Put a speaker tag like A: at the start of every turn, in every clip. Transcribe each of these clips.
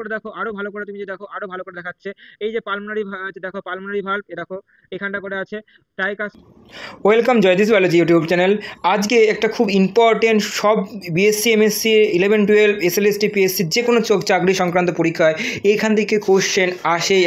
A: করে দেখো, আরো ভালো করে তুমি যদি দেখো, আরো ভালো করে দেখাচ্ছে। এই যে পালমোনারি দেখো, পালমোনারি ভাল্ব, এ দেখো এখানটা করে আছে ট্রাইকাস।
B: ওয়েলকাম জয়দিস বায়োলজি ইউটিউব চ্যানেল। আজকে একটা খুব ইম্পর্টেন্ট, সব বিএসসি এমএসসি 11-12 এসএলএসটি পিএসসি যে কোনো চাকরি সংক্রান্ত পরীক্ষায় এখান থেকে কোশ্চেন আসে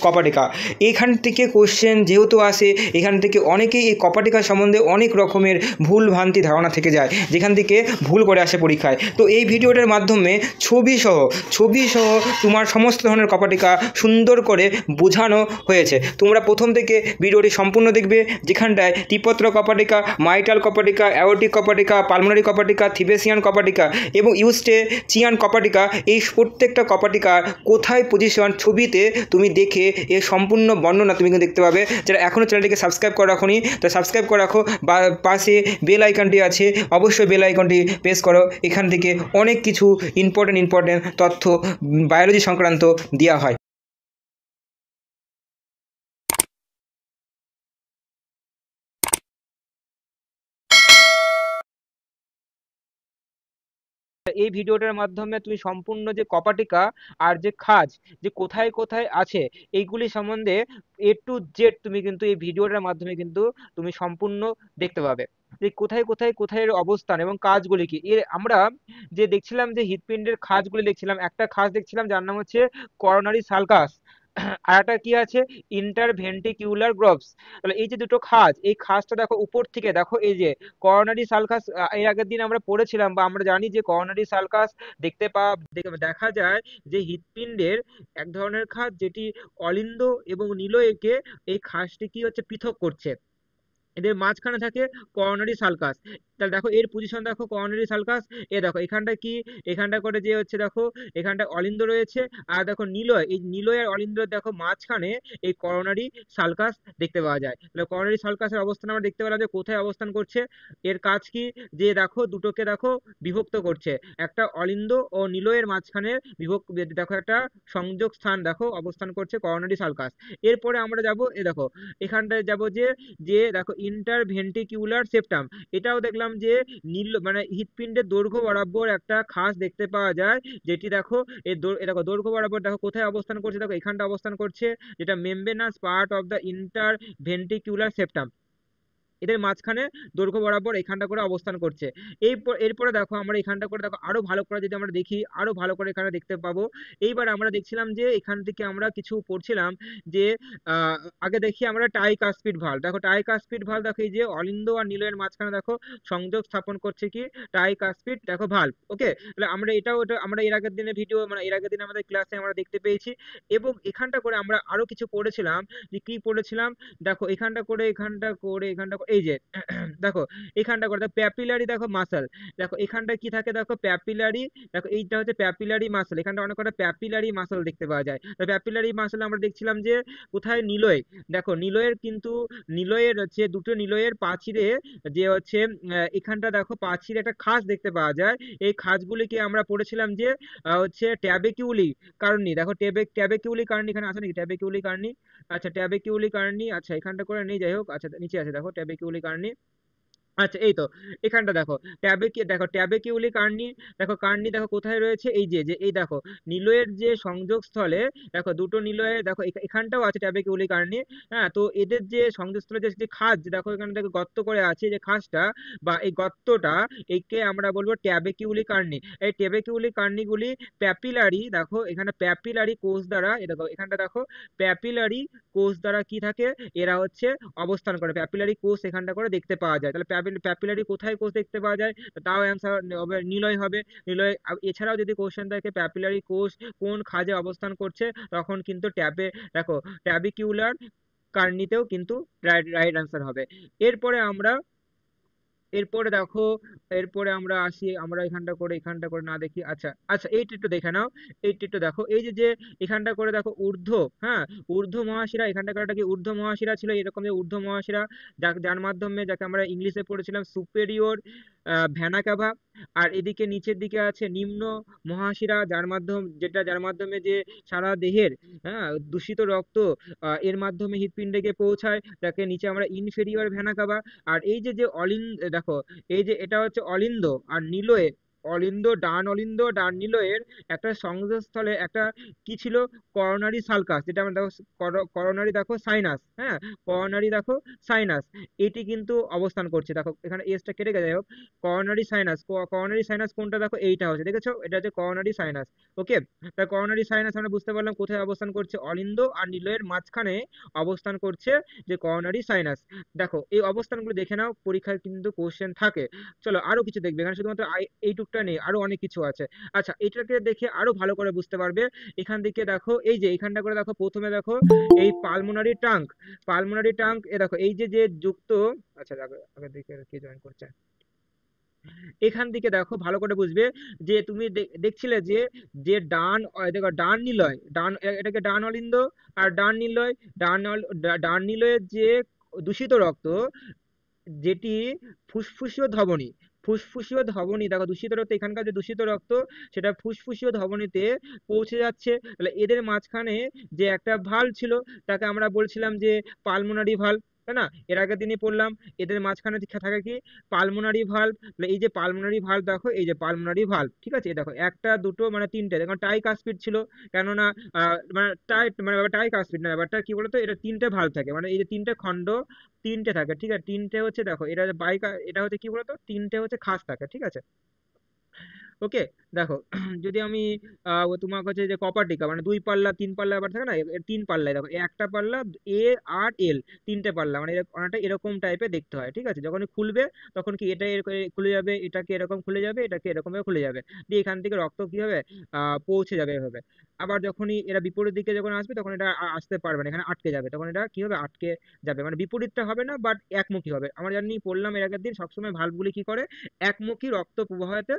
B: কপাটিকা। এখান থেকে কোশ্চেন যেহেতু আসে, এখান থেকে অনেকেই এই কপাটিকা সম্বন্ধে অনেক রকমের ভুল ভ্রান্তি ধারণা থেকে যায়, যেখান থেকে ভুল করে আসে পরীক্ষায়। তো এই ভিডিওটার মাধ্যমে ছবি সহ তোমার সমস্ত ধরনের কপাটিকা সুন্দর করে বোঝানো হয়েছে। তোমরা প্রথম থেকে ভিডিওটি সম্পূর্ণ দেখবে, যেখানটায় ত্রিপত্র কপাটিকা, মাইটাল কপাটিকা, অ্যাওর্টিক কপাটিকা, পালমোনারি কপাটিকা, থিবেসিয়ান কপাটিকা এবং ইউস্টেচিয়ান কপাটিকা, এই প্রত্যেকটা কপাটিকার কোথায় পজিশন ছবিতে তুমি দেখে এর সম্পূর্ণ বর্ণনা তুমি কিন্তু দেখতে পাবে। যারা এখনও চ্যানেলটিকে সাবস্ক্রাইব করে রাখোনি, তো সাবস্ক্রাইব করে রাখো, বা পাশে বেল আইকনটি আছে, অবশ্যই বেল আইকনটি প্রেস করো। এখান থেকে অনেক কিছু ইম্পর্টেন্ট তথ্য বায়োলজি সংক্রান্ত দেওয়া হয়।
A: এই ভিডিওটার মাধ্যমে তুমি সম্পূর্ণ যে কপাটিকা আর যে খাজ যে কোথায় কোথায় আছে এইগুলি সম্বন্ধে A to Z তুমি কিন্তু এই ভিডিওটার মাধ্যমে কিন্তু তুমি সম্পূর্ণ দেখতে পাবে, যে কোথায় কোথায় কোথায় এর অবস্থান এবং কাজগুলি কি। এর আমরা যে দেখছিলাম যে হৃৎপিণ্ডের খাজগুলি দেখছিলাম, একটা খাজ দেখছিলাম যার নাম হচ্ছে করোনারি সালকাস, আর একটা কি আছে ইন্টারভেন্ট্রিকিউলার গ্রোভস। তাহলে এই যে দুটো খাজ, এই খাজটা দেখো উপর থেকে দেখো, এই যে করোনারি সালকাস, এর আগের দিন আমরা পড়েছিলাম বা আমরা জানি যে করোনারি সালকাস দেখা যায় যে হৃৎপিণ্ডের এক ধরনের খাজ, যেটি অলিন্দ এবং নিলয়কে এই খাসটি কি হচ্ছে পৃথক করছে। এদের মাঝখানে থাকে করোনারি সালকাস। তাহলে দেখো এর পজিশন দেখো, করোনারি সালকাস, এ দেখো এখানটা কি, এখানটা করে যে হচ্ছে দেখো এখানটা অলিন্দ রয়েছে, আর দেখো নিলয়, এই নিলয় আর অলিন্দ দেখো মাঝখানে এই করোনারি সালকাস দেখতে পাওয়া যায়। তাহলে করোনারি সালকাসের অবস্থান আমরা দেখতে পেলাম যে কোথায় অবস্থান করছে। এর কাজ কি, যে দেখো দুটোকে দেখো বিভক্ত করছে, একটা অলিন্দ ও নিলয়ের মাঝখানে বিভক্ত, দেখো একটা সংযোগ স্থান দেখো অবস্থান করছে করোনারি সালকাস। এরপরে আমরা যাব, এ দেখো এখানটায় যাব যে যে দেখো ইন্টারভেন্ট্রিকিউলার সেপ্টাম, এটাও দেখলাম যে নীল মানে হৃৎপিণ্ডের দৈর্ঘ্য বরাবর একটা খাস দেখতে পাওয়া যায়, যেটি দেখো এ দেখো দৈর্ঘ্য বরাবর দেখো কোথায় অবস্থান করছে, দেখো এখানটা অবস্থান করছে, যেটা membranous part of the interventricular septum, এদের মাঝখানে দৈর্ঘ্য বরাবর এখানটা করে অবস্থান করছে। এরপরে দেখো আমরা এখানটা করে দেখো আরো ভালো করে যদি আমরা দেখি, আরো ভালো করে এখানে দেখতে পাবো। এইবার আমরা দেখছিলাম যে এখান থেকে আমরা কিছু পড়ছিলাম যে আহ, আগে দেখি আমরা টাইকাসপিড ভাল্ব, দেখো টাইকাসপিড ভাল্ব দেখো এই যে অলিন্দ আর নিলয়ের মাঝখানে দেখো সংযোগ স্থাপন করছে কি টাইকাসপিড দেখো ভাল্ব। ওকে, তাহলে আমরা এটা আমরা এর আগের দিনে ভিডিও মানে এর আগের দিন আমাদের ক্লাসে আমরা দেখতে পেয়েছি। এবং এখানটা করে আমরা আরো কিছু পড়েছিলাম, যে কি পড়েছিলাম, দেখো এখানটা করে এই যে দেখো এখানটা করে দেখো প্যাপিলারি দেখো মাসল, দেখো এখানটা কি থাকে দেখো প্যাপিলারি, দেখো এইটা হচ্ছে প্যাপিলারি মাসল, এখানটা অনেক কটা প্যাপিলারি মাসল দেখতে পাওয়া যায়। তো প্যাপিলারি মাসল আমরা দেখছিলাম যে কোথায় নিলয়, দেখো নিলয়ের কিন্তু নিলয়ের হচ্ছে দুটো নিলয়ের প্রাচীরে যে হচ্ছে এখানটা দেখো প্রাচীরে একটা খাঁজ দেখতে পাওয়া যায়। এই খাঁজগুলিকে আমরা পড়েছিলাম যে হচ্ছে ট্যাবেকিউলি কারণি, দেখো ট্যাবেকিউলি কারণি এখানে আছে নাকি ট্যাবেকিউলি কারণি, আচ্ছা ট্যাবেকিউলি কার্নি, আচ্ছা এখানটা করে নেই, যাই হোক, আচ্ছা নিচে আছে দেখো ট্যাবেকিউলি কার্নি। আচ্ছা এই তো এখানটা দেখো ট্যাবেকিউলি কার্নি, দেখো কার্নি দেখো কোথায় রয়েছে, এই যে যে এই দেখো নিলয়ের যে সংযোগ স্থলে, দেখো দুটো নিলয়ে দেখো এখানটাও আছে ট্যাবেকিউলি কার্নি। হ্যাঁ, তো এদের যে সংযোগস্থলে যে খাজ দেখো এখানে দেখো গর্ত করে আছে, যে খাজটা বা এই গর্তটা, একে আমরা বলবো ট্যাবেকিউলি কার্নি। এই ট্যাবেকিউলি কার্নিগুলি প্যাপিলারি, দেখো এখানে প্যাপিলারি কোষ দ্বারা, এ দেখো এখানটা দেখো প্যাপিলারি কোষ দ্বারা কি থাকে, এরা হচ্ছে অবস্থান করে, প্যাপিলারি কোষ এখানটা করে দেখতে পাওয়া যায়। তাহলে প্যাপিলারি কোথায় কোষ দেখতে পাওয়া যায়, তাও অ্যান্সার হবে নিলয় হবে। নিলয় এছাড়াও যদি কোশ্চেন থাকে প্যাপিলারি কোষ কোন খাজে অবস্থান করছে, তখন কিন্তু দেখো ট্যাবিকিউলার কার্নিতেও কিন্তু রাইট অ্যান্সার হবে। এরপরে আমরা এরপরে দেখো এরপরে আমরা আসি, আমরা এখানটা করে না দেখি, আচ্ছা আচ্ছা এইটা একটু দেখে নাও, এইটা একটু দেখো, এই যে যে এখানটা করে দেখো ঊর্ধ্ব, হ্যাঁ ঊর্ধ্ব মহাশিরা, এখানটা করে কি ঊর্ধ্ব মহাশিরা ছিল, এরকম যে ঊর্ধ্ব মহাশিরা যার মাধ্যমে যাকে আমরা ইংলিশে পড়েছিলাম সুপেরিয়র ভ্যানা ক্যাভা। আর এদিকে নিচের দিকে আছে নিম্ন মহাশিরা, যার মাধ্যমে যে সারা দেহের হ্যাঁ দূষিত রক্ত এর মাধ্যমে হৃৎপিণ্ডে গিয়ে পৌঁছায়, যাকে নিচে আমরা ইনফেরিয়র ভ্যানা ক্যাভা। আর এই যে যে দেখো এই যে এটা হচ্ছে অলিন্দ আর নিলয়ে, অলিন্দ ডান নিলয়ের একটা সংযোগস্থলে একটা কি ছিল, করোনারি সালকাস, যেটা আমরা দেখো করোনারি দেখো সাইনাস, হ্যাঁ, করোনারি দেখো সাইনাস, এটি কিন্তু অবস্থান করছে। দেখো এখানে এসটা কেটে গেছে, যাই হোক, করোনারি সাইনাস, করোনারি সাইনাস কোনটা দেখো, এইটা হচ্ছে, দেখেছো, এটা হচ্ছে করোনারি সাইনাস। ওকে, তা করোনারি সাইনাস আমরা বুঝতে পারলাম কোথায় অবস্থান করছে, অলিন্দ আর নিলয়ের মাঝখানে অবস্থান করছে যে করোনারি সাইনাস। দেখো এই অবস্থানগুলো দেখে নাও, পরীক্ষায় কিন্তু কোশ্চেন থাকে। চলো আরো কিছু দেখবে, এখানে শুধুমাত্র এইটুকটা নেই, আরো অনেক কিছু আছে। আচ্ছা, এটাকে দেখে আরো ভালো করে বুঝতে পারবে। এখান থেকে দেখো, এই যে এখানটা করে দেখো, প্রথমে দেখো এই পালমোনারি ট্যাঙ্ক এ দেখো, এই যে যে যুক্ত, আচ্ছা দেখো আগে দেখে কে জয়েন করছে, এখান থেকে দেখো ভালো করে বুঝবে যে তুমি দেখছিলে যে যে দেখো ডান নিলয়, এটাকে ডান অলিন্দ আর ডান নিলয়, ডান নিলয়ের যে দূষিত রক্ত, যেটি ফুসফুসীয় ধমনী, ফুসফুসীয় ধমনী দেখো, দূষিত রক্ত, এখানকার যে দূষিত রক্ত সেটা ফুসফুসীয় ধমনীতে পৌঁছে যাচ্ছে। তাহলে এদের মাঝখানে যে একটা ভালভ ছিল, তাকে আমরা বলছিলাম যে পালমোনারি ভালভ, তাই না? এর আগের দিনই পড়লাম। এদের মাঝখানে থাকে কি, পালমোনারি ভালভ। এই যে পালমোনারি ভালভ দেখো, এই যে পালমোনারি ভালভ, ঠিক আছে, এই দেখো একটা দুটো মানে তিনটে, দেখো টাই কাসপিড ছিল, কেননা মানে টাই কাসপিড না, ব্যাপারটা কি বলতো, এটা তিনটে ভালভ থাকে, মানে এই যে তিনটে খণ্ড, তিনটে থাকে, ঠিক আছে, তিনটে হচ্ছে, দেখো এটা এটা হচ্ছে কি বলতো, তিনটে হচ্ছে খাস থাকে, ঠিক আছে। ওকে, দেখো যদি আমি তোমার কাছে যে কপার টিকা মানে দুই পাল্লা তিন পাল্লা ব্যাপার থাকে না, তিন পাল্লায় দেখো, একটা পাল্লা এ আর এল, তিনটে পাল্লা, মানে অনেকটা এরকম টাইপের দেখতে হয়, ঠিক আছে। যখনই খুলবে তখন কি এটা খুলে যাবে, এটাকে এরকম খুলে যাবে, এটাকে এরকম ভাবে খুলে যাবে, দিয়ে এখান থেকে রক্ত কি হবে, পৌঁছে যাবে এভাবে। আবার যখনই এরা বিপরীত দিকে যখন আসবে, তখন এটা আসতে পারবে না, এখানে আটকে যাবে, তখন এটা কি হবে, আটকে যাবে, মানে বিপরীতটা হবে না, বাট একমুখী হবে। আমরা জানি পড়লাম এর আগের দিন, সবসময় ভালভগুলি কি করে, একমুখী রক্ত প্রবাহতে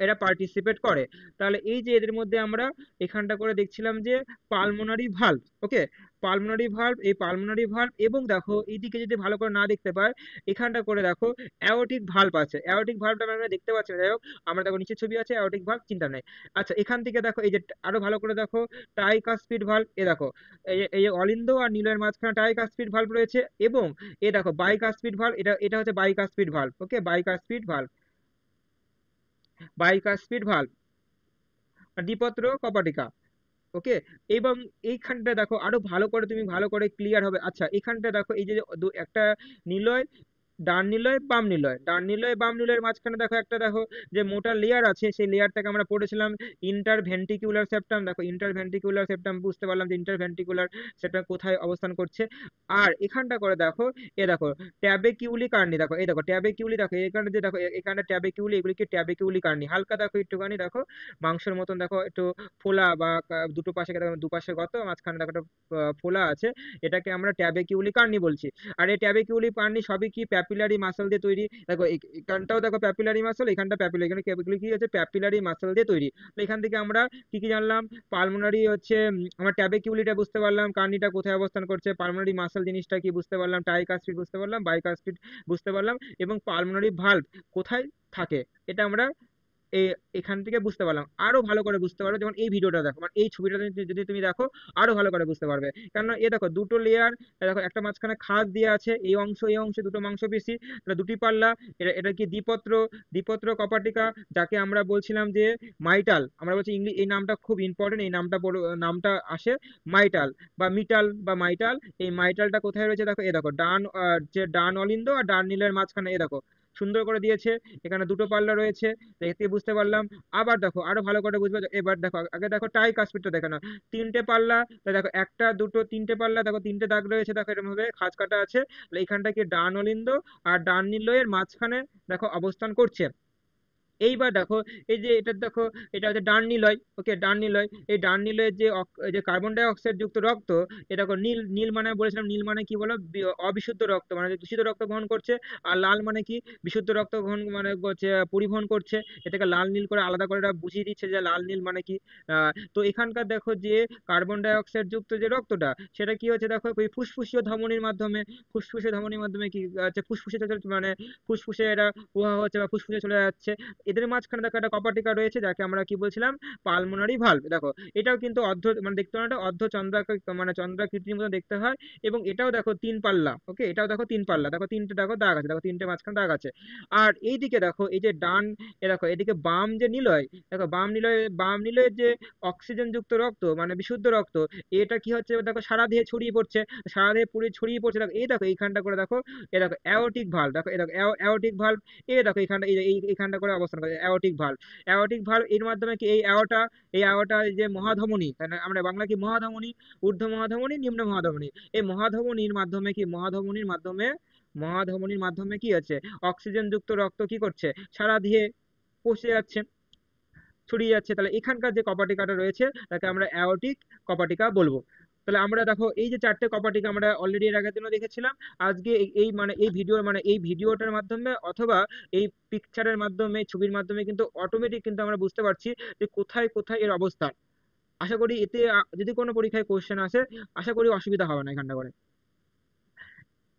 A: এরা পার্টিসিপেট করে। তাহলে এই যে এদের মধ্যে আমরা এখানটা করে দেখছিলাম যে পালমোনারি ভালভ, ওকে, পালমোনারি ভালভ, এই পালমোনারি ভালভ, এবং দেখো এইদিকে যদি ভালো করে না দেখতে পাই, এখানটা করে দেখো অ্যাওর্টিক ভালভ আছে, অ্যাওর্টিক ভালভটা আমরা দেখতে পাচ্ছি না, যাই হোক, আমরা দেখো নিচে ছবি আছে অ্যাওর্টিক ভালভ, চিন্তা নেই। আচ্ছা, এখান থেকে দেখো এই যে আরো ভালো করে দেখো টাইকাসপিড ভালভ, এ দেখো এই যে অলিন্দ আর নীলের মাঝখানে টাইকাসপিড ভালভ রয়েছে, এবং এ দেখো বাইকাসপিড ভালভ, এটা এটা হচ্ছে বাইকাসপিড ভালভ, ওকে, বাইকাসপিড ভালভ, বাইকাসপিড ভালভ, দ্বিপত্র কপাটিকা, ওকে। এবং এইখানটা দেখো আরো ভালো করে, তুমি ভালো করে ক্লিয়ার হবে। আচ্ছা, এখানটা দেখো এই যে একটা নিলয়, ডান নিলয় বাম নিলয়, ডান নিলয় বাম নিলয়ের মাঝখানে দেখো একটা, দেখো যে মোটা লেয়ার আছে, সেই লেয়ারটাকে আমরা পড়েছিলাম ইন্টারভেন্ট্রিকুলার সেপ্টাম। দেখো ইন্টারভেন্ট্রিকুলার সেপ্টাম, বুঝতে পারলাম যে ইন্টারভেন্ট্রিকুলার সেপ্টাম কোথায় অবস্থান করছে। আর এখানটা করে দেখো, এ দেখো ট্যাবেকিউলি কার্নি, দেখো এই দেখো ট্যাবেকিউলি, দেখো এখানে যে দেখো এখানে ট্যাবেকিউলি, এগুলিকে ট্যাবেকিউলি কার্নি, হালকা দেখো একটুখানি দেখো মাংসের মতন, দেখো একটু ফোলা বা দুটো পাশে দেখো, দুপাশে গত, মাঝখানে দেখো একটা ফোলা আছে, এটাকে আমরা ট্যাবেকিউলি কার্নি বলছি। আর এই ট্যাবেকিউলি কার্নি সবই কি প্যাপিলারি মাসল দিয়ে তৈরি। দেখো এখানটাও দেখো প্যাপিলারি মাসল, এখানটা প্যাপিলারি, এখানে এগুলি কি হচ্ছে, প্যাপিলারি মাসল দিয়ে তৈরি। তো এখান থেকে আমরা কি কি জানলাম, পালমোনারি হচ্ছে, আমরা ট্যাবেকিউলিটা বুঝতে পারলাম, কার্নিটা কোথায় অবস্থান করছে, পালমোনারি মাসল জিনিসটা কি বুঝতে পারলাম, টাইকাসপিড বুঝতে পারলাম, বাইকাসপিড বুঝতে পারলাম, এবং পালমোনারি ভালভ কোথায় থাকে, এটা আমরা এখান থেকে বুঝতে পারলাম। আরো ভালো করে বুঝতে পারবে যখন এই ভিডিওটা দেখো, মানে এই ছবিটা যদি তুমি দেখো, আরো ভালো করে বুঝতে পারবে। কেননা এ দেখো দুটো লেয়ার, দেখো একটা মাঝখানে খাঁজ দিয়ে আছে, এই অংশ এই অংশে দুটো মাংসপেশি, তাহলে দুটি পাল্লা, এটা কি দ্বিপত্র, দ্বিপত্র কপাটিকা, যাকে আমরা বলছিলাম যে মাইটাল, আমরা বলছি ইংলিশ, এই নামটা খুব ইম্পর্টেন্ট, এই নামটা নামটা আসে মাইটাল বা মিটাল বা মাইটাল। এই মাইটালটা কোথায় রয়েছে, দেখো এ দেখো ডান যে ডান অলিন্দ আর ডান নীলের মাঝখানে, এ দেখো সুন্দর করে দিয়েছে, এখানে দুটো পাল্লা রয়েছে, দেখতে বুঝতে পারলাম। আবার দেখো আরো ভালো করে বুঝবে, এবার দেখো আগে দেখো টাই কাসপিডটা দেখে না, তিনটে পাল্লা, তো দেখো একটা দুটো তিনটে পাল্লা, দেখো তিনটে দাগ রয়েছে, দেখো এরকম ভাবে খাঁজ কাটা আছে, তাহলে এখানটা কি ডান অলিন্দ আর ডান নিলয়ের মাঝখানে দেখো অবস্থান করছে। এইবার দেখো এই যে এটা দেখো, এটা হচ্ছে ডান নিলয়, ওকে, ডান নিলয়, এই ডান নিলয়ের যে এই যে কার্বন ডাই অক্সাইড যুক্ত রক্ত, এটা দেখো নীল, নীল মানে বলেছিলাম, নীল মানে কি বলো, অবিশুদ্ধ রক্ত, মানে দূষিত রক্ত বহন করছে। আর লাল মানে কি, বিশুদ্ধ রক্ত গ্রহণ মানে হচ্ছে পরিবহন করছে। এটাকে লাল নীল করে আলাদা করে এটা বুঝিয়ে দিচ্ছে যে লাল নীল মানে কি। তো এখানকার দেখো যে কার্বন ডাই অক্সাইড যুক্ত যে রক্তটা, সেটা কি হচ্ছে দেখো ওই ফুসফুসীয় ধমনির মাধ্যমে, ফুসফুসীয় ধমনির মাধ্যমে কি হচ্ছে, ফুসফুসে মানে ফুসফুসে এটা প্রবাহ হচ্ছে বা ফুসফুসে চলে যাচ্ছে। এদের মাঝখানে দেখো একটা কপাটিকা রয়েছে যাকে আমরা কি বলছিলাম, পালমোনারি ভালভ। দেখো এটাও কিন্তু মানে দেখতে পাচ্ছ একটা অর্ধ চন্দ্রাকার, মানে চন্দ্রাকৃতির মতো দেখতে হয়, এবং এটাও দেখো তিন পাল্লা। ওকে, এটাও দেখো তিন পাল্লা, দেখো তিনটে দেখো দাগ আছে, দেখো তিনটে মাঝখানে দাগ আছে। আর এইদিকে দেখো এই যে ডান, দেখো এদিকে বাম যে নিলয়, দেখো বাম নিলয়ের যে অক্সিজেন যুক্ত রক্ত মানে বিশুদ্ধ রক্ত, এটা কি হচ্ছে দেখো সারা দেহে ছড়িয়ে পড়ছে, সারা দেহে পুরো ছড়িয়ে পড়ছে। দেখো এই দেখো এইখানটা করে দেখো, এ দেখো অ্যাওর্টিক ভালভ, দেখো এই দেখো অ্যাওর্টিক ভালভ, এই দেখো এইখানটা, এই যে এইখানটা করে অবস্থান করে অ্যাওর্টিক ভালভ। অ্যাওর্টিক ভালভ এর মাধ্যমে কি এই অ্যাওর্টা এই যে মহাধমনী, তাই না? আমরা বাংলা কি মহাধমনী, ঊর্ধ্ব মহাধমনী, নিম্ন মহাধমনী, এই মহাধমনীর মাধ্যমে কি মহাধমনীর মাধ্যমে কি আছে, অক্সিজেন যুক্ত রক্ত কি করছে, সারা দেহে পৌঁছে যাচ্ছে, ছড়িয়ে যাচ্ছে। তাহলে এখানকার যে কপাটিকাটা রয়েছে তাকে আমরা অ্যাওর্টিক কপাটিকা বলবো। তাহলে আমরা দেখো এই যে চারটে কপাটিকা আমরা অলরেডি এর আগের দিনও দেখেছিলাম। আজকে এই ভিডিওটার মাধ্যমে অথবা এই পিকচারের মাধ্যমে, ছবির মাধ্যমে কিন্তু অটোমেটিক কিন্তু আমরা বুঝতে পারছি যে কোথায় কোথায় এর অবস্থান। আশা করি এতে যদি কোনো পরীক্ষায় কোশ্চেন আসে, আশা করি অসুবিধা হবে না এখানটা করে।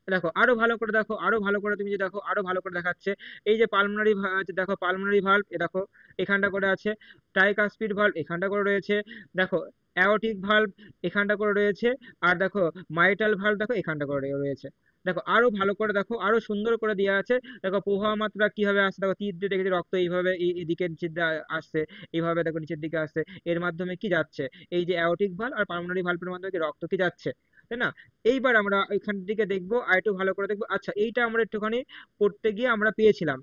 A: দেখো আরো ভালো করে দেখো, আরো ভালো করে তুমি যে দেখো, আরো ভালো করে দেখাচ্ছে। এই যে পালমোনারি, দেখো পালমোনারি ভালভ, এ দেখো এখানটা করে আছে। ট্রাইকাসপিড ভালভ এখানটা করে রয়েছে। দেখো অ্যাওর্টিক ভালভ এখানটা করে রয়েছে। আর দেখো মাইটাল ভালভ দেখো এখানটা করে রয়েছে। দেখো আরো ভালো করে দেখো, আরো সুন্দর করে দেওয়া আছে। দেখো প্রবাহ মাত্রা কিভাবে আসছে, দেখো তীর দিয়ে দেখেছি রক্ত এইভাবে এদিকে নিচের দিকে আসছে, এইভাবে দেখো নিচের দিকে আসছে। এর মাধ্যমে কি যাচ্ছে, এই যে অ্যাওর্টিক ভালভ আর পালমোনারি ভালভের মাধ্যমে কি রক্ত কি যাচ্ছে, তাই না? এইবার আমরা এখান দিকে দেখবো, আর একটু ভালো করে দেখবো। আচ্ছা এইটা আমরা একটুখানি পড়তে গিয়ে আমরা পেয়েছিলাম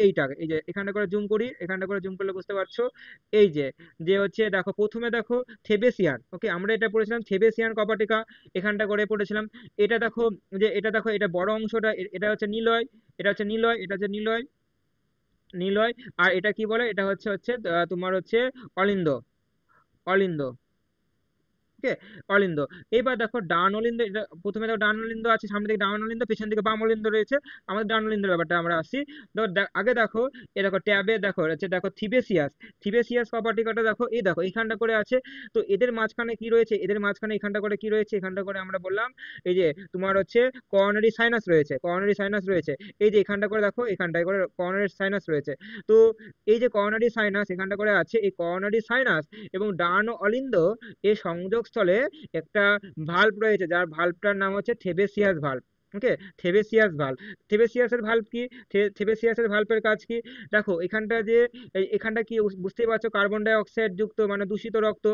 A: এইটা, এই যে এখানটা করে জুম করি, এখানটা করে জুম করলে বুঝতে পারছো। এই যে যে হচ্ছে দেখো প্রথমে দেখো থেবেসিয়ান, ওকে আমরা এটা পড়েছিলাম থেবেসিয়ান কপাটিকা, এখানটা করে পড়েছিলাম। এটা দেখো, এটা বড় অংশটা, এটা হচ্ছে নিলয়, এটা হচ্ছে নিলয়। আর এটা কি বলে, এটা হচ্ছে হচ্ছে তোমার হচ্ছে অলিন্দ, অলিন্দ। ওকে, অলিন্দ। এবার দেখো ডান অলিন্দ, এটা প্রথমে দেখো ডান অলিন্দ আছে, সামনে দিকে ডান অলিন্দ, পেছন দিকে বাম অলিন্দ রয়েছে। আমাদের ডান অলিন্দের ব্যাপারটা আমরা আসি। দেখো আগে দেখো, এ দেখো ট্যাবে দেখো হচ্ছে দেখো থিবেসিয়াস প্রপার্টিকাটা দেখো, এই দেখো এইখানটা করে আছে। তো এদের মাঝখানে কি রয়েছে, এদের মাঝখানে এখানটা করে কি রয়েছে, এখানটা করে আমরা বললাম এই যে তোমার হচ্ছে করোনারি সাইনাস রয়েছে। এই যে এখানটা করে দেখো, এখানটায় করে করোনারি সাইনাস রয়েছে। তো এই যে করোনারি সাইনাস এখানটা করে আছে, এই করোনারি সাইনাস এবং ডান অলিন্দ এই সংযোগস্থলে একটা ভাল্ব রয়েছে, যার ভাল্বটার নাম হচ্ছে থেবেসিয়াস ভাল্ব। ওকে, থেবেসিয়াস ভাল্ব। থেবেসিয়াসের ভাল্ব কি, থেবেসিয়াসের ভাল্বের কাজ কি? দেখো এখানটা যে এখানটা কি বুঝতেই পারছো, কার্বন ডাই অক্সাইড যুক্ত মানে দূষিত রক্ত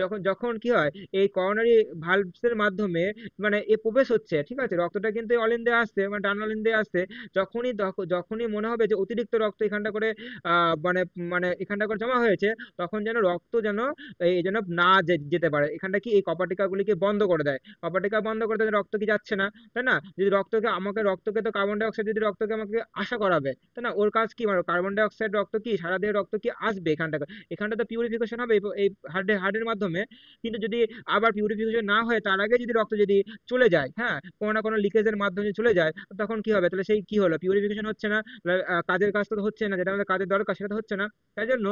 A: যখন যখন কি হয়, এই করোনারি ভালভসের মাধ্যমে মানে এ প্রবেশ হচ্ছে, ঠিক আছে, রক্তটা কিন্তু এই অলিন্দে আসছে, মানে ডান অলিন্দে আসছে। যখনই মনে হবে যে অতিরিক্ত রক্ত এখানটা করে মানে মানে এখানটা করে জমা হয়েছে, তখন যেন রক্ত যেন এই যেন না যেতে পারে, এখানটা কি এই কপাটিকা গুলিকে বন্ধ করে দেয়। কপাটিকা বন্ধ করে দেয়, রক্ত কি যাচ্ছে না, তাই না? যদি রক্তকে তো কার্বন ডাই অক্সাইড যদি রক্তকে আমাকে আশা করাবে, তাই না? ওর কাজ কি, মানে কার্বন ডাই অক্সাইড রক্ত কি সারা দেহের রক্ত কি আসবে এখানটা তো পিউরিফিকেশন হবে এই হার্টের মাধ্যমে। কিন্তু যদি আবার পিউরিফিকেশন না হয়, তার আগে যদি রক্ত যদি চলে যায়, হ্যাঁ, কোনো না কোনো লিকেজের মাধ্যমে চলে যায়, তখন কি হবে? তাহলে সেই কি হলো, পিউরিফিকেশন হচ্ছে না, কাজের কাজ তো হচ্ছে না, যেটা আমাদের কাজের দরকার সেটা তো হচ্ছে না। তাই জন্য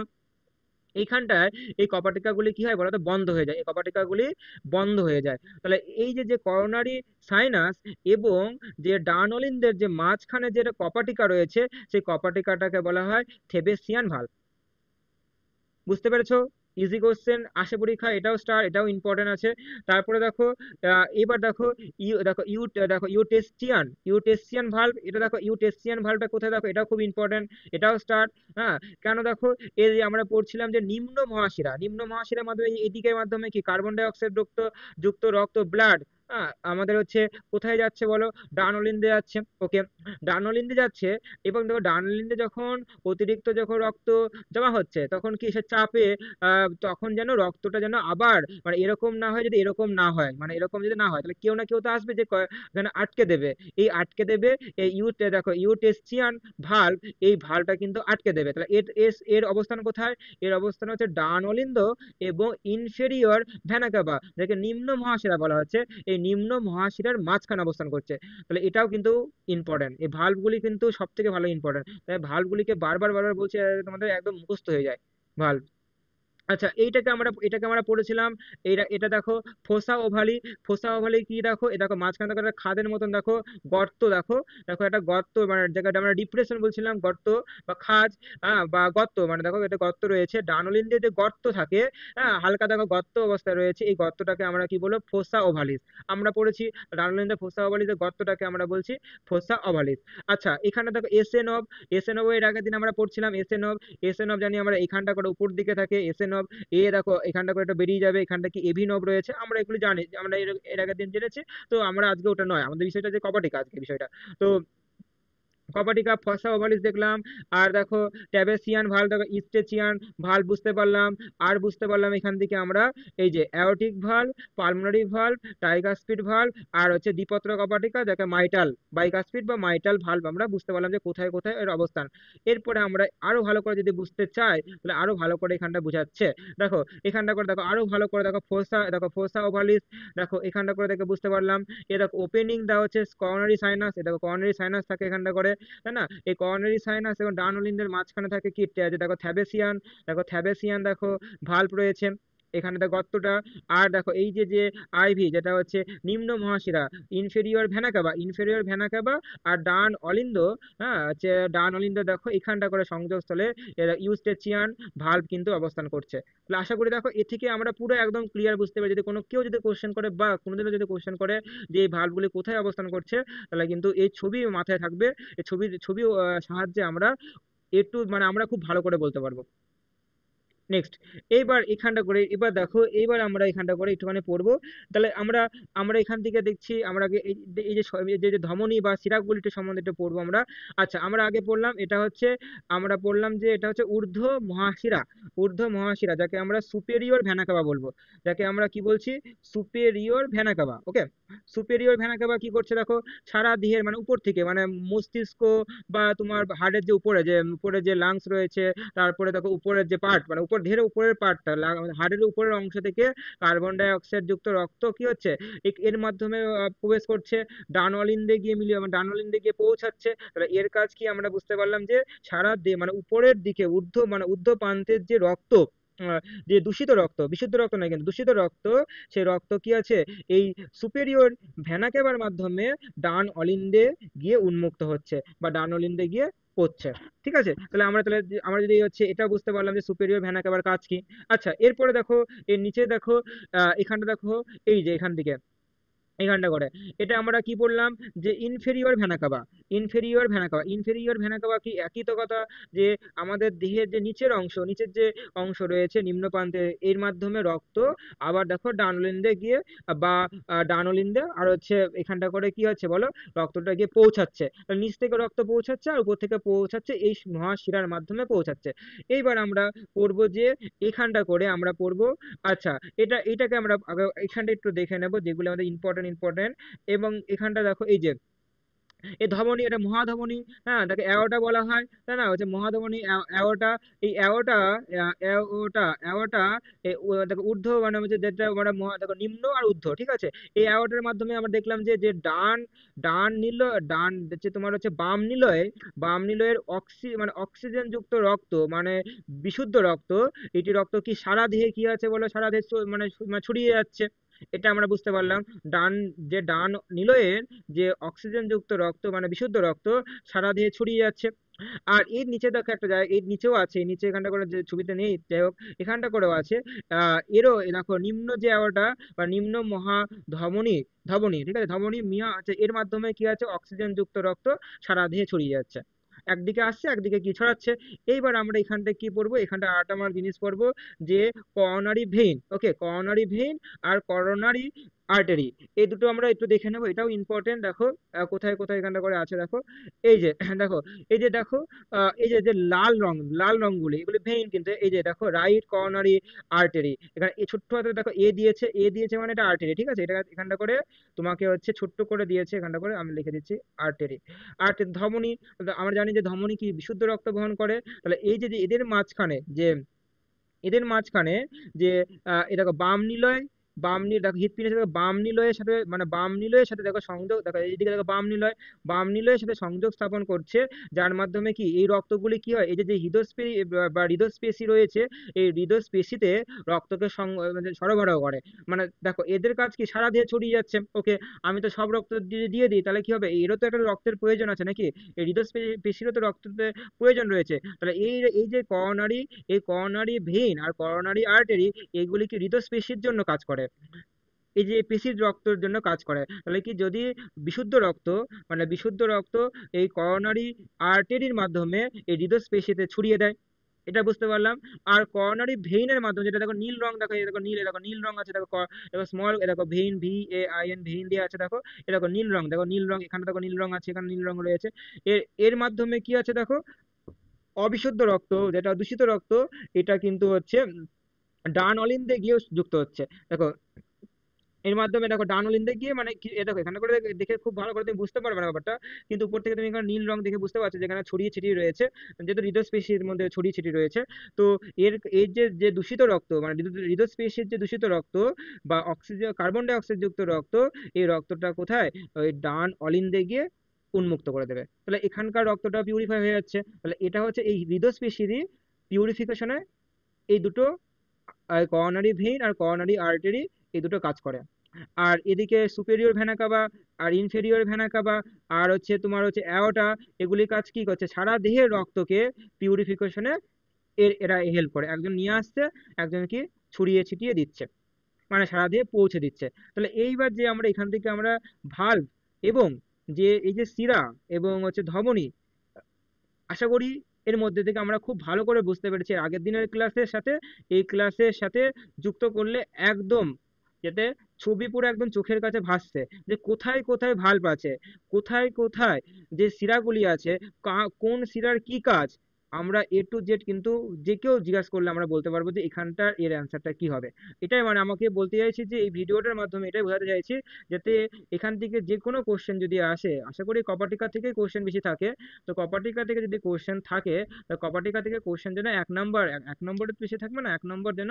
A: এইখানটায় এই কপাটিকাগুলি কি হয় বলতো, বন্ধ হয়ে যায়, এই কপাটিকাগুলি বন্ধ হয়ে যায়। তাহলে এই যে যে করোনারি সাইনাস এবং যে ডানলিনদের যে মাঝখানে যে কপাটিকা রয়েছে, সেই কপাটিকাটাকে বলা হয় থেবেসিয়ান ভালভ। বুঝতে পেরেছো? ইজি কোশ্চেন আসে পরীক্ষা, এটাও স্টার, এটাও ইম্পর্টেন্ট আছে। তারপরে দেখো এবার দেখো ইউটেস্টিয়ান ভালভ, এটা দেখো ইউটেস্টিয়ান ভালভটা কোথায়, দেখো এটাও খুব ইম্পর্টেন্ট, এটাও স্টার। হ্যাঁ, কেন দেখো, এই যে আমরা পড়ছিলাম যে নিম্ন মহাশিরার মাধ্যমে এই দিকের মাধ্যমে কি কার্বন ডাই অক্সাইড যুক্ত রক্ত ব্লাড, হ্যাঁ, আমাদের হচ্ছে কোথায় যাচ্ছে বলো, ডানলিন্দে যাচ্ছে। ওকে, ডানলিন্দে যাচ্ছে। এবং দেখো ডানলিন্দে যখন অতিরিক্ত যখন রক্ত জমা হচ্ছে, তখন কি সে চাপে তখন যেন রক্তটা যেন আবার মানে এরকম না হয়, যদি এরকম না হয়, মানে এরকম যদি না হয়, তাহলে কেউ না কেউ তো আসবে যে যেন আটকে দেবে, এই আটকে দেবে। এই দেখো ইউটেস্টিয়ান ভালভ, এই ভালভটা কিন্তু আটকে দেবে। তাহলে এর অবস্থান কোথায়? এর অবস্থান হচ্ছে ডান অলিন্দ এবং ইনফেরিয়র ভেনা কাভা, যাকে নিম্ন মহাশিরা বলা হচ্ছে, এই নিম্ন মহাশিরার মাঝখানে অবস্থান করছে। তাহলে এটাও কিন্তু ইম্পর্টেন্ট, এই ভালভগুলি কিন্তু সব থেকে ভালো ইম্পর্টেন্ট। তাই ভালভগুলিকে বারবার বারবার বলছি, তোমাদের একদম মুখস্থ হয়ে যায় ভালভ। আচ্ছা, এটাকে আমরা পড়েছিলাম। এটা দেখো ফোসা ওভালি। ফোসা ওভালি কি দেখো, এ দেখো মাঝখানে দেখো একটা খাদের মতন দেখো গর্ত দেখো। দেখো একটা গর্ত, মানে যেটা আমরা ডিপ্রেশন বলছিলাম, গর্ত বা খাজ, বা গর্ত, মানে দেখো এটা গর্ত রয়েছে। ডানোলিন দিয়ে যে গর্ত থাকে, হালকা দেখো গর্ত অবস্থায় রয়েছে, এই গর্তটাকে আমরা কি বলবো, ফোসা ওভালিস। আমরা পড়েছি ডানোলিন দিয়ে ফোসা ওভালিসের গর্তটাকে আমরা বলছি ফোসা ওভালিস। আচ্ছা, এখানে দেখো এসএনঅব। এসএনঅব এর আগের দিন আমরা পড়ছিলাম এসএনঅব। এসএনঅব জানি আমরা এখানটা করে উপর দিকে থাকে এসএনঅব। দেখো এখানটা করে একটা বেরিয়ে যাবে, এখানটা কি এভি নব রয়েছে, আমরা এগুলো জানি, আমরা এর আগের দিন জেনেছি। তো আমরা আজকে ওটা নয়, আমাদের বিষয়টা যে কপাটিকা আজকে বিষয়টা। তো কপাটিকা, ফসা ওভালিস দেখলাম। আর দেখো ট্যাবেসিয়ান ভাল্ব, দেখো ইস্টেচিয়ান ভাল্ব বুঝতে পারলাম। আর বুঝতে পারলাম এখান থেকে আমরা এই যে aortic valve, pulmonary valve, tricuspid valve, আর হচ্ছে দ্বিপত্র কপাটিকা যাকে মাইটাল বাইকাসপিড বা মাইটাল ভাল্ব, আমরা বুঝতে পারলাম যে কোথায় কোথায় এর অবস্থান। এরপরে আমরা আরো ভালো করে যদি বুঝতে চাই, তাহলে আরো ভালো করে এখানটা বুঝাচ্ছে। দেখো এখানটা করে দেখো, আরো ভালো করে দেখো ফোসা, দেখো ফোসা ওভালিস। দেখো এখানটা করে দেখে বুঝতে পারলাম। দেখো ওপেনিং দেওয়া হচ্ছে করোনারি সাইনাস, দেখো করোনারি সাইনাস থাকে এখানটা করে, তাই না? এই করোনারি সাইনাস এবং ডানওলিনদের মাঝখানে থাকে কি, যে দেখো থ্যাবেসিয়ান। দেখো থ্যাবেসিয়ান দেখো ভাল্ব রয়েছে এখানে, দেখো গর্তটা। আর দেখো এই যে যে আইভি, যেটা হচ্ছে নিম্ন মহাশিরা, ইনফেরিয়র ভেনা কাবা, ইনফেরিয়র ভেনা কাবা। আর ডান অলিন্দ, হচ্ছে ডান অলিন্দ দেখো এখানটা করে সংযোগস্থলে ইউস্টেচিয়ান ভাল্ব কিন্তু অবস্থান করছে। তাহলে আশা করি দেখো এ থেকে আমরা পুরো একদম ক্লিয়ার বুঝতে পারি। যদি কেউ যদি কোশ্চেন করে বা কোনোদিনও যদি কোশ্চেন করে যে এই ভাল্বগুলি কোথায় অবস্থান করছে, তাহলে কিন্তু এই ছবি মাথায় থাকবে। এই ছবি সাহায্যে আমরা একটু, মানে আমরা খুব ভালো করে বলতে পারবো। নেক্সট, এইবার এখানটা করে, এবার দেখো এইবার আমরা এখানটা করে একটুখানি পড়বো। তাহলে আমরা আমরা এখান থেকে দেখছি, আমরা আগে এই যে ধমনী বা শিরাগুলিটি সম্বন্ধে একটু পড়বো আমরা। আচ্ছা, আমরা আগে পড়লাম এটা হচ্ছে, আমরা পড়লাম যে এটা হচ্ছে ঊর্ধ্ব মহাশিরা। ঊর্ধ্ব মহাশিরা যাকে আমরা সুপেরিয়র ভেনা কাবা বলবো, যাকে আমরা কি বলছি, সুপেরিয়র ভেনা কাবা। ওকে, সুপেরিয়র ভেনা কাবা কি করছে দেখো, সারা দেহের মানে উপর থেকে, মানে মস্তিষ্ক বা তোমার হাড়ের যে উপরে যে লাংস রয়েছে, তারপরে দেখো উপরের যে পার্ট, মানে উপর ঢের উপরের পার্টটা, হাড়ের উপরের অংশ থেকে কার্বন ডাই অক্সাইড যুক্ত রক্ত কি হচ্ছে, এর মাধ্যমে প্রবেশ করছে, ডানওয়ালিন্দে গিয়ে মিলিয়ে, মানে ডানওয়ালিন্দে গিয়ে পৌঁছাচ্ছে। তাহলে এর কাজ কি, আমরা বুঝতে পারলাম যে সারা দেহ, মানে উপরের দিকে মানে ঊর্ধ্ব প্রান্তের যে রক্ত, আহ, যে দূষিত রক্ত, বিশুদ্ধ রক্ত নয় কিন্তু দূষিত রক্ত, সেই রক্ত কি আছে, এই সুপেরিয়র ভেনা ক্যাভার মাধ্যমে ডান অলিন্দে গিয়ে উন্মুক্ত হচ্ছে বা ডান অলিন্দে গিয়ে পড়ছে। ঠিক আছে, তাহলে আমরা যদি হচ্ছে এটা বুঝতে পারলাম যে সুপেরিয়র ভেনা ক্যাভার কাজ কি। আচ্ছা, এরপরে দেখো এর নিচে দেখো, এখানটা দেখো, এই যে এখান থেকে এখানটা করে এটা আমরা কি বললাম, যে ইনফেরিয়র ভেনাকাবা। ইনফেরিয়র ভেনাকাবা কি, একই তো কথা, যে আমাদের দেহের যে নিচের যে অংশ রয়েছে নিম্ন প্রান্তে, এর মাধ্যমে রক্ত আবার দেখো ডানলিন্দে গিয়ে, বা ডানলিন্দে আর হচ্ছে এখানটা করে কি হচ্ছে বলো, রক্তটা গিয়ে পৌঁছাচ্ছে। তাহলে নিচ থেকে রক্ত পৌঁছাচ্ছে আর উপর থেকে পৌঁছাচ্ছে, এই মহাশিরার মাধ্যমে পৌঁছাচ্ছে। এইবার আমরা পড়বো যে এখানটা করে আমরা পড়বো। আচ্ছা, এটাকে আমরা এখানটা একটু দেখে নেব যেগুলো আমাদের ইম্পর্টেন্ট। এবং এখানটা দেখো এই যে এই ধমনী, এটা মহাধমনী। হ্যাঁ, তাকে অ্যাওর্টা বলা হয়, তাই না, হচ্ছে মহাধমনী অ্যাওর্টা। এই অ্যাওর্টা দেখো ঊর্ধ্ব, মানে হচ্ছে যেটা মানে দেখো নিম্ন আর ঊর্ধ্ব, ঠিক আছে। এই অ্যাওর্টার মাধ্যমে আমরা দেখলাম যে যে ডান ডান নিল ডান হচ্ছে তোমার হচ্ছে বাম নিলয়ের মানে অক্সিজেন যুক্ত রক্ত, মানে বিশুদ্ধ রক্ত। এটি রক্ত কি সারা দেহে কি আছে বলো, সারা দেহে মানে ছড়িয়ে যাচ্ছে। এটা আমরা বুঝতে পারলাম। ডান নিলয়ের যে অক্সিজেন যুক্ত রক্ত, মানে বিশুদ্ধ রক্ত, সারা দেহে ছড়িয়ে যাচ্ছে। আর এর নিচে দেখো একটা জায়গা, এর নিচেও আছে, এই নিচে এখানটা করে যে ছবিতে নেই, যাই হোক এখানটা করেও আছে। এরও দেখো নিম্ন যে আওয়াটা বা নিম্ন মহাধমনী, ধমনী, ঠিক আছে, ধমনী মিয়া আছে, এর মাধ্যমে কি আছে, অক্সিজেন যুক্ত রক্ত সারা দেহে ছড়িয়ে যাচ্ছে, একদিকে আসছে একদিকে কি ছড়াচ্ছে। এইবার আমরা এখানটা কি পড়বো, এখানটা আরেকটা আমার জিনিস পড়বো, যে করোনারি ভেইন। ওকে, করোনারি ভেইন আর করোনারি আর্টারি, এই দুটো আমরা একটু দেখে নেবো, এটাও ইম্পর্টেন্ট। দেখো কোথায় কোথায় এখানটা করে আছে দেখো, এই যে দেখো, এই যে দেখো, এই যে যে লাল রংগুলি, এগুলি ভেইন, কিন্তু এই যে দেখো রাইট করোনারি আর্টারি, এখানে এই ছোট্ট হাতে দেখো এ দিয়েছে মানে এটা আর্টারি, ঠিক আছে, এটা এখানটা করে তোমাকে হচ্ছে ছোট্ট করে দিয়েছে, এখানটা করে আমি লিখে দিচ্ছি আর্টারি। ধমনী, আমরা জানি যে ধমনী কি বিশুদ্ধ রক্ত বহন করে। তাহলে এই যে এদের মাঝখানে যে, এদের মাঝখানে যে, এই দেখো বাম নিলয়, বাম নীল, দেখো হৃৎপিণ্ডের সাথে বাম নিলয়ের সাথে, মানে বাম নিলয়ের সাথে দেখো সংযোগ, দেখো এইদিকে দেখো বাম নিলয়, বাম নিলয়ের সাথে সংযোগ স্থাপন করছে, যার মাধ্যমে কি এই রক্তগুলি কি হয়, এই যে যে হৃদস্পেশী বা হৃদস্পেশী রয়েছে, এই হৃদস্পেশীতে রক্তকে মানে সরবরাহ করে। মানে দেখো এদের কাজ কি, সারা দেহে ছড়িয়ে যাচ্ছে, ওকে, আমি তো সব রক্ত দিয়ে দিয়ে দিই, তাহলে কি হবে, এরও তো একটা রক্তের প্রয়োজন আছে নাকি, এই হৃদস্পেশীরও তো রক্তের প্রয়োজন রয়েছে, তাহলে এই এই যে করোনারি, এই করোনারি ভেইন আর করোনারি আর্টারি, এগুলি কি হৃদস্পেশীর জন্য কাজ করে, এই যে পেশির রক্তের জন্য কাজ করে, তাহলে কি যদি বিশুদ্ধ রক্ত, মানে বিশুদ্ধ রক্ত এই করোনারি আর্টারির মাধ্যমে এই হৃদস্পেশীতে ছড়িয়ে দেয়, এটা বুঝতে পারলাম। আর করোনারি ভেইনের মাধ্যমে, যেটা দেখো নীল রং, দেখো এই দেখো নীল, দেখো নীল রং আছে, দেখো দেখো স্মল, দেখো ভেইন, VAIN, ভেইন দিয়ে আছে, দেখো এ দেখো নীল রং, দেখো নীল রং, এখানে দেখো নীল রং আছে, এখানে নীল রং রয়েছে। এর এর মাধ্যমে কি আছে দেখো, অবিশুদ্ধ রক্ত, যেটা দূষিত রক্ত, এটা কিন্তু হচ্ছে ডান অলিন্দে গিয়ে যুক্ত হচ্ছে, দেখো এর মাধ্যমে দেখো ডান অলিন্দে গিয়ে, মানে কি, দেখো এখানে করে দেখে খুব ভালো করে তুমি বুঝতে পারবে না ব্যাপারটা, কিন্তু উপর থেকে তুমি এখানে নীল রং দেখে বুঝতে পারছো যেখানে ছড়িয়ে ছিটিয়ে রয়েছে, যেহেতু হৃদস্পেশির মধ্যে ছড়িয়ে ছিটিয়ে রয়েছে। তো এর এর যে যে দূষিত রক্ত, মানে হৃদস্পেশির যে দূষিত রক্ত বা অক্সিজেন, কার্বন ডাই অক্সাইড যুক্ত রক্ত, এই রক্তটা কোথায়, ওই ডান অলিন্দে গিয়ে উন্মুক্ত করে দেবে, তাহলে এখানকার রক্তটা পিউরিফাই হয়ে যাচ্ছে, তাহলে এটা হচ্ছে এই হৃদস্পেশিরই পিউরিফিকেশনে এই দুটো, করোনারি ভেইন আর করোনারি আর্টারি, এই দুটো কাজ করে। আর এদিকে সুপেরিয়র ভেনা কাভা আর ইনফেরিয়র ভেনা কাভা আর হচ্ছে তোমার হচ্ছে অ্যাওর্টা, এগুলি কাজ কি করছে, সারা দেহের রক্তকে পিউরিফিকেশনে এরা হেল্প করে, একজন নিয়ে আসছে, একজন কি ছড়িয়ে ছিটিয়ে দিচ্ছে, মানে সারা দেহে পৌঁছে দিচ্ছে। তাহলে এইবার যে আমরা এখান থেকে আমরা ভালভ এবং যে এই যে শিরা এবং হচ্ছে ধমনী, আশা করি এর মধ্যে থেকে আমরা খুব ভালো করে বুঝতে পেরেছি এর আগের দিনের ক্লাসের সাথে এই ক্লাসের সাথে যুক্ত করলে একদম, যাতে ছবি পুরো একদম চোখের কাছে ভাসছে, যে কোথায় কোথায় ভালভ আছে, কোথায় কোথায় যে শিরাগুলি আছে, কোন শিরার কি কাজ, আমরা A to Z কিন্তু যে কেউ জিজ্ঞাসা করলে আমরা বলতে পারবো যে এখানটার এর অ্যান্সারটা কি হবে। এটাই মানে আমাকে বলতে চাইছি, যে এই ভিডিওটার মাধ্যমে এটাই বোঝাতে চাইছি, যাতে এখান থেকে যে কোনো কোশ্চেন যদি আসে, আশা করি কপাটিকা থেকে কোশ্চেন বেশি থাকে, তো কপাটিকা থেকে যদি কোশ্চেন থাকে, তো কপাটিকা থেকে কোশ্চেন যেন এক নম্বর, এক নম্বরের বেশি থাকবে না, এক নম্বর যেন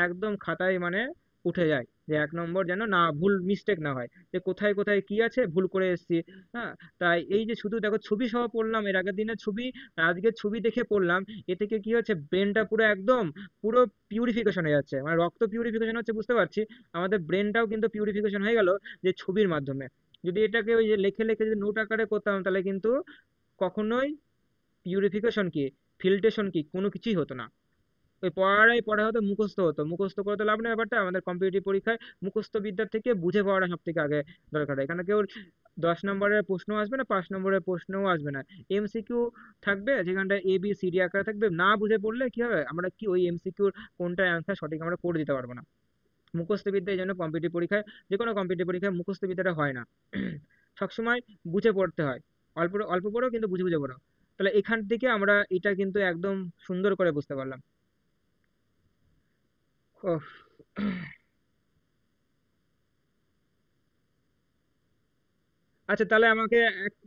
A: একদম খাতায় মানে উঠে যায়, যে এক নম্বর যেন না ভুল মিস্টেক না হয়, যে কোথায় কোথায় কি আছে ভুল করে এসেছি। হ্যাঁ, তাই এই যে শুধু দেখো ছবি সহ পড়লাম, এর আগের দিনের ছবি আজকে ছবি দেখে পড়লাম, এ থেকে কি হচ্ছে, ব্রেনটা পুরো একদম পুরো পিউরিফিকেশন হয়ে যাচ্ছে, মানে রক্ত পিউরিফিকেশন হচ্ছে বুঝতে পারছি, আমাদের ব্রেনটাও কিন্তু পিউরিফিকেশন হয়ে গেল যে ছবির মাধ্যমে। যদি এটাকে ওই যে লেখে লেখে যদি নোট আকারে করতাম, তাহলে কিন্তু কখনোই পিউরিফিকেশন কি, ফিল্ট্রেশন কি, কোনো কিছুই হতো না, ওই পড়াটাই পড়া হতো, মুখস্থ হতো, মুখস্থ করে তো লাভ নেই, ব্যাপারটা আমাদের কম্পিটিটিভ পরীক্ষায় মুখস্থ বিদ্যার থেকে বুঝে পড়াটা সব থেকে আগে দরকার। এখানে কেউ 10 নম্বরের প্রশ্ন আসবে না, 5 নম্বরের প্রশ্নও আসবে না, MCQ থাকবে, যেখানটা ABCD আকারে থাকবে, না বুঝে পড়লে কি হবে, আমরা কি ওই MCQর কোনটা অ্যান্সার সঠিক আমরা করে দিতে পারবো না। মুখস্থ বিদ্যা এই জন্য কম্পিটিটিভ পরীক্ষায়, যে কোনো কম্পিটিটিভ পরীক্ষায় মুখস্থ বিদ্যাটা হয় না, সবসময় বুঝে পড়তে হয়, অল্প অল্প পড়ো কিন্তু বুঝে বুঝে পড়ো। তাহলে এখান থেকে আমরা এটা কিন্তু একদম সুন্দর করে বুঝতে পারলাম। উফ। আচ্ছা তাহলে আমাকে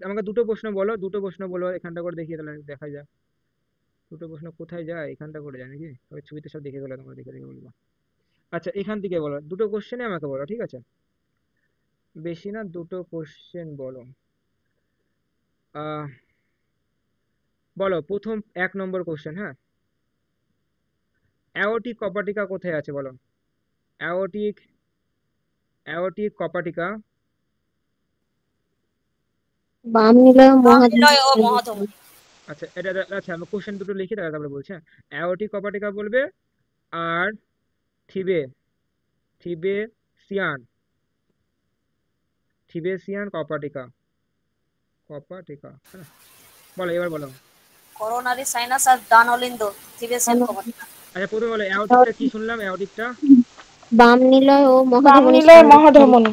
A: আমাকে দুটো প্রশ্ন বলো, দুটো প্রশ্ন বলো এখানটা করে দেখিয়ে, তাহলে দেখা যাক দুটো প্রশ্ন কোথায় যায়, এখানটা করে যায় নাকি, ওই ছবিতে সব দেখে গেলো, তোমরা দেখে দেখে বলবো। আচ্ছা এখান থেকে বলো, দুটো কোশ্চেনে আমাকে বলো, ঠিক আছে, বেশি না, দুটো কোশ্চেন বলো। আহ বলো প্রথম 1 নম্বর কোশ্চেন, হ্যাঁ, অ্যাওর্টিক কপাটিকা কোথায় আছে বলো, অ্যাওর্টিক, অ্যাওর্টিক কপাটিকা।
C: বাম নিলয় ও
D: বাম
C: মহাধমনী
D: নিলয় ও মহাধমনী।
A: আচ্ছা আচ্ছা আমি কোশ্চেন দুটো লিখি তারপরে বলছি, হ্যাঁ, অ্যাওর্টিক কপাটিকা বলবে, আর থিবে, থিবেসিয়ান, থিবেসিয়ান কপাটিকা, কপাটিকা, হ্যাঁ, বলো এবার বলো।
D: করোনারি সাইনাস আর ডান অলিন্দ থিবেসিয়ান কপাটিকা।
A: আচ্ছা প্রথমে বলো অ্যাওর্টিকটা কি শুনলাম, অ্যাওর্টিকটা।
C: বাম নিলয় ও
E: বাম
C: মহাধমনী
E: নিলয় মহাধমনী।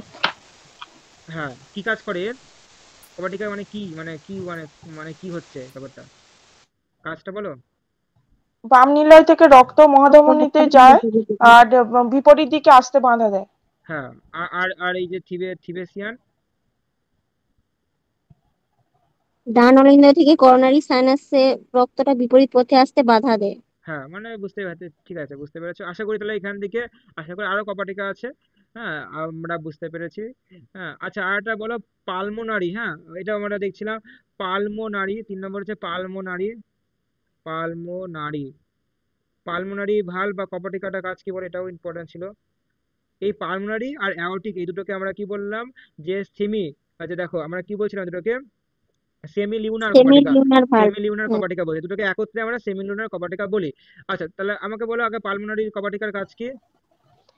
A: হ্যাঁ কি কাজ করে এর, কপাটিকা মানে কি, মানে কি মানে, মানে কি হচ্ছে ব্যাপারটা, কাজটা বলো।
E: বাম নিলয় থেকে রক্ত মহাধমনীতে যায় আর বিপরীত দিকে আসতে বাধা দেয়।
A: হ্যাঁ, আর আর এই যে থিবেসিয়ান,
C: ডান অলিন্দ থেকে করোনারি সাইনাসে রক্তটা বিপরীত পথে আসতে বাধা দেয়।
A: হ্যাঁ মানে বুঝতে পারছি, ঠিক আছে বুঝতে পেরেছো আশা করি। তাহলে এখান থেকে আশা করি আরো কপাটিকা আছে, হ্যাঁ, আমরা বুঝতে পেরেছি। হ্যাঁ, আচ্ছা আর একটা বলো, পালমোনারি। হ্যাঁ, এটা আমরা দেখছিলাম পালমোনারি, 3 নম্বর হচ্ছে পালমোনারি। পালমোনারি পালমোনারি ভাল বা কপাটিকাটা কাজ কি বলে, এটাও ইম্পর্টেন্ট ছিল। এই পালমোনারি আর অ্যাওর্টিক এই দুটোকে আমরা কি বললাম, যে সেমি, আচ্ছা দেখো আমরা কি বলছিলাম দুটোকে, সেমি লিউনার
C: সেমি
A: কপাটিকা।
C: লিউনার ভালভ।
A: সেমি লিউনার
C: হ্যাঁ,
A: কপাটিকা বলি, দুটোকে একত্রে আমরা সেমি লিউনার কপাটিকা বলি। আচ্ছা তাহলে আমাকে বলো আগে পালমোনারি কপাটিকার কাজ কি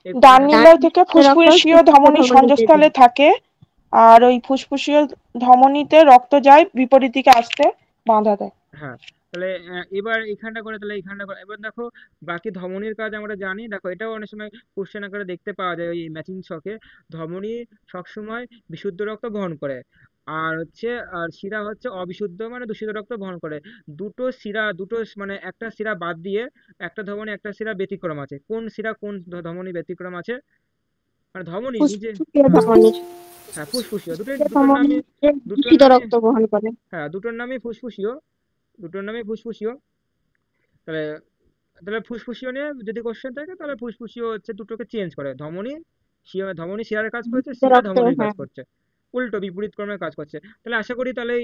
A: একটু।
E: ডান
C: ডান
E: নিলয় থেকে
C: নিউরনের রক্ত
E: ফুসফুসীয়
C: ফুসফুসে
E: ধমনী
C: ধমনীতে
E: সঞ্জস্থলে
C: যায়।
E: থাকে, আর ওই ফুসফুসীয় ধমনীতে রক্ত যায়, বিপরীত দিকে আসতে বাধা দেয়।
A: হ্যাঁ, তাহলে এবার এখানটা করে, তাহলে এখানটা করে, এবার দেখো বাকি ধমনির কাজ আমরা জানি। দেখো এটাও অনেক সময় কোশ্চেন আকারে দেখতে পাওয়া যায় ওই ম্যাচিং ছকে। ধমনী সবসময় বিশুদ্ধ রক্ত বহন করে, আর হচ্ছে আর শিরা হচ্ছে অবিশুদ্ধ মানে দূষিত রক্ত বহন করে। দুটো শিরা, মানে একটা শিরা বাদ দিয়ে একটা ধমনী একটা শিরা ব্যতিক্রম আছে। কোন শিরা কোন ধমনী ব্যতিক্রম আছে, মানে ধমনী নিজে।
C: ফুসফুসীয়
A: হ্যাঁ,
C: ধমনী।
A: হ্যাঁ ফুসফুসীয়,
C: ফুসফুসীয়
A: দুটোর
C: ধমনী
A: নামই,
C: যে
A: দুটোর
C: দূষিত
A: নামই
C: রক্ত বহন করে।
A: হ্যাঁ দুটোর নামই ফুসফুসীয়, দুটোর নামই ফুসফুসীয়। তাহলে তাহলে ফুসফুসীয় নিয়ে যদি কোশ্চেন থাকে, তাহলে ফুসফুসীয় হচ্ছে দুটোকে চেঞ্জ করে, ধমনী ধমনী শিরার কাজ করছে,
C: দূষিত
A: শিরা
C: রক্ত,
A: ধমনীর কাজ
C: হ্যাঁ।
A: করছে, উল্টো বিপরীত ক্রমে কাজ করছে। তাহলে আশা করি তাহলে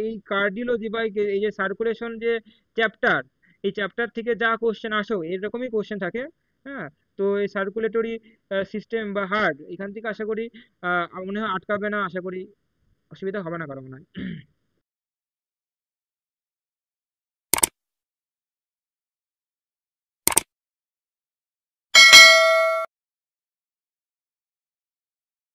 A: এই কার্ডিওলজি বা এই যে সার্কুলেশন যে চ্যাপ্টার, এই চ্যাপ্টার থেকে যা কোশ্চেন আসো এরকমই কোশ্চেন থাকে। হ্যাঁ, তো এই সার্কুলেটরি সিস্টেম বা হার্ট এখান থেকে আশা করি মনে হয় আটকাবে না, আশা করি অসুবিধা হবে না কারো মনে হয়।